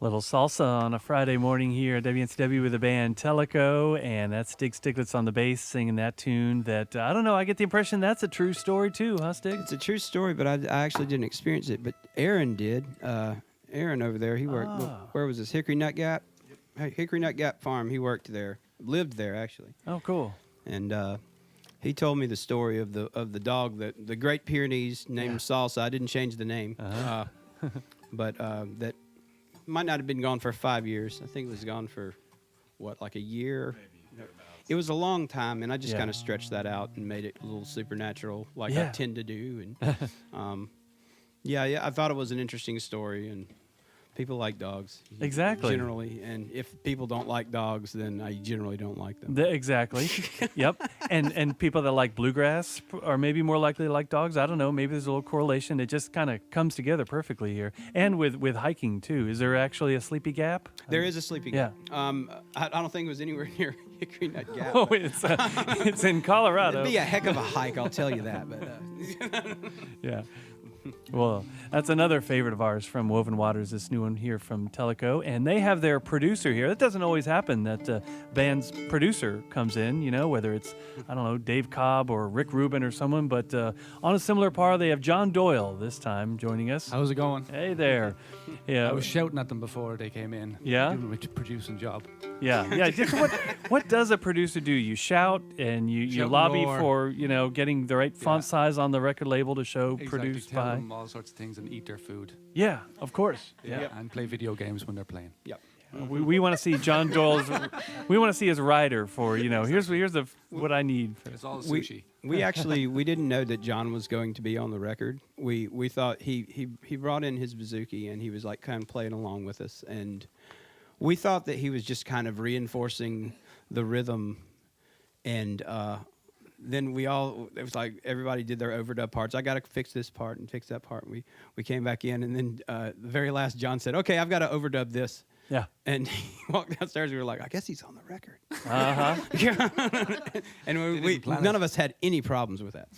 Little salsa on a Friday morning here at WNCW with the band Tellico, and that's Stig Stiglitz on the bass singing that tune that, I don't know, I get the impression that's a true story too, huh, Stig? It's a true story, but I actually didn't experience it, but Aaron did. Aaron over there, he worked, where was this, Hickory Nut Gap? Hickory Nut Gap Farm, he worked there, lived there actually. Oh, cool. And he told me the story of the dog, the Great Pyrenees named Salsa. I didn't change the name, but that might not have been gone for 5 years. I think it was gone for, like a year? It was a long time, and I just kind of stretched that out and made it a little supernatural, like I tend to do. And I thought it was an interesting story, and people like dogs. Exactly. Generally, and if people don't like dogs, then I generally don't like them. Exactly. Yep. And people that like bluegrass are maybe more likely to like dogs. I don't know. Maybe there's a little correlation. It just kind of comes together perfectly here. And with hiking, too. Is there actually a Sleepy Gap? There is a Sleepy Gap. Yeah. I don't think it was anywhere near Hickory Nut Gap. Oh, it's in Colorado. It'd be a heck of a hike, I'll tell you that. But yeah. Well, that's another favorite of ours from Woven Waters, this new one here from Tellico. And they have their producer here. That doesn't always happen, that band's producer comes in, whether it's, I don't know, Dave Cobb or Rick Rubin or someone. But on a similar par, they have John Doyle this time joining us. How's it going? Hey there. Yeah. I was shouting at them before they came in. Yeah? Doing a producing job. Yeah. Just what does a producer do? You shout and you Shout lobby more. for, getting the right font size on the record label to show Exactly. produced Tell by. them all sorts of things and eat their food. Yeah, of course. Yeah. And play video games when they're playing. Yep. We want to see John Doyle's. We want to see his rider for here's what I need. It's all sushi. We didn't know that John was going to be on the record. We thought he brought in his bouzouki and he was like kind of playing along with us, and we thought that he was just kind of reinforcing the rhythm, and then it was like everybody did their overdub parts. I got to fix this part and fix that part. And we came back in, and then the very last John said, "Okay, I've got to overdub this." Yeah. And he walked downstairs. We were like, I guess he's on the record. Uh-huh. And none of us had any problems with that.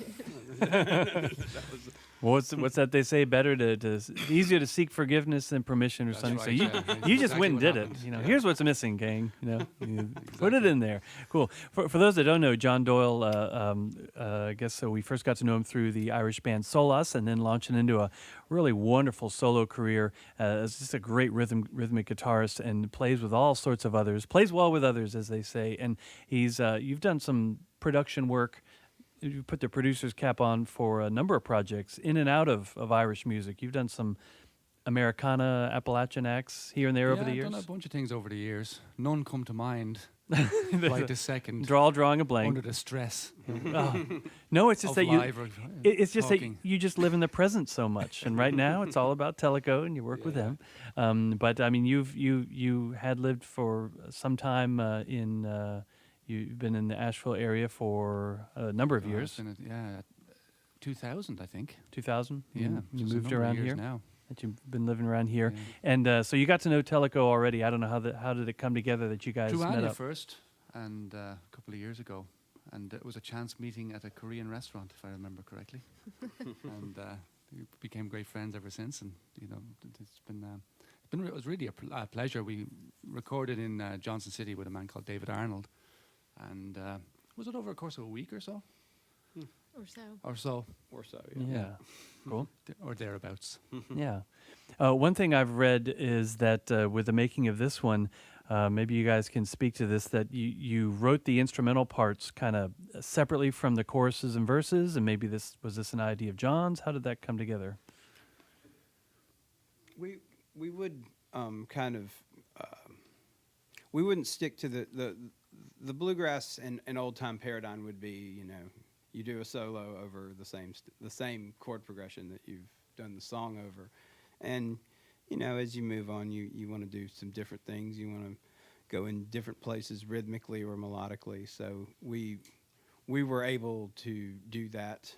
Well, what's that they say? Better to easier to seek forgiveness than permission or That's something. right, So you just exactly went and what did it. happened. Here's what's missing, gang. You put it in there. Cool. For those that don't know, John Doyle, I guess we first got to know him through the Irish band Solas, and then launching into a really wonderful solo career as just a great rhythmic guitarist, and plays with all sorts of others. Plays well with others, as they say. And he's you've done some production work. You put the producer's cap on for a number of projects in and out of Irish music. You've done some Americana, Appalachian acts here and there over the years. I've done a bunch of things over the years. None come to mind right this second. Drawing a blank. Under the stress. No, it's just that it's just talking. that you just live in the present so much. And right now, it's all about Tellico, and you work with them. But I mean, you had lived for some time in. You've been in the Asheville area for a number of years. 2000, I think. 2000? Yeah. You just a moved number of around years here? now. That you've been living around here. Yeah. And so you got to know Tellico already. I don't know how did it come together that you guys Through met Anya up? first, and a couple of years ago. And it was a chance meeting at a Korean restaurant, if I remember correctly. And we became great friends ever since. And, it was really a pleasure. We recorded in Johnson City with a man called David Arnold. And was it over a course of a week or so? Or so, Yeah. Cool. Or thereabouts. Yeah. One thing I've read is that with the making of this one, maybe you guys can speak to this, that you wrote the instrumental parts kind of separately from the choruses and verses, and maybe was this an idea of John's? How did that come together? We would we wouldn't stick to the bluegrass and old time paradigm would be, you do a solo over the same chord progression that you've done the song over, and as you move on, you want to do some different things. You want to go in different places rhythmically or melodically. So we were able to do that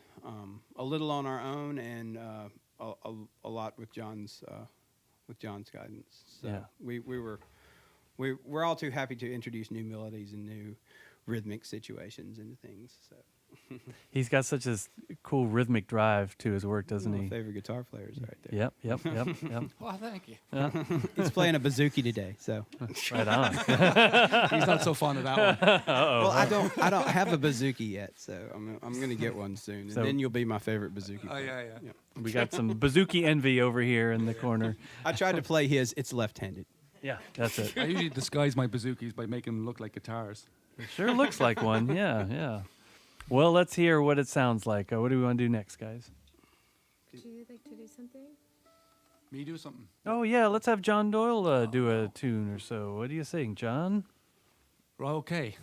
a little on our own, and a lot with John's guidance. So yeah. we're all too happy to introduce new melodies and new rhythmic situations into things. So He's got such a cool rhythmic drive to his work, doesn't One of he? my favorite guitar players right there. Yep, yep, yep, yep. Oh, thank you. Yeah, He's playing a bouzouki today, so. right on. He's not so fond of that one. Well, I don't have a bouzouki yet, so I'm gonna get one soon, So- and then you'll be my favorite bouzouki. Oh, player. yeah. We got some bazooki envy over here in the corner. I tried to play his. It's left-handed. Yeah, that's it. I usually disguise my bazookas by making them look like guitars. It sure looks like one. Yeah, yeah. Well, let's hear what it sounds like. What do we want to do next, guys? Would you like to do something? Me do something. Oh, yeah, let's have John Doyle do a tune or so. What do you think, John? Right, okay.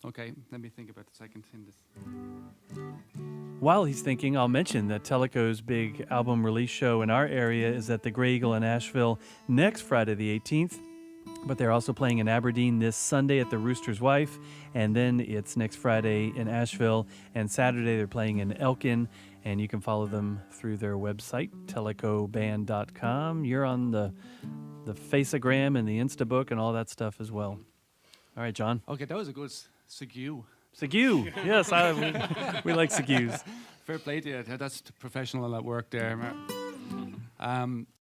Okay, let me think about this. I can sing this. While he's thinking, I'll mention that Tellico's big album release show in our area is at the Grey Eagle in Asheville next Friday the 18th. But they're also playing in Aberdeen this Sunday at the Rooster's Wife. And then it's next Friday in Asheville. And Saturday they're playing in Elkin. And you can follow them through their website, tellicoband.com. You're on the Faceagram and the Instabook and all that stuff as well. All right, John. Okay, that was a good segue. Segue. Yes, we like segues. Fair play to you. That's professional at work there.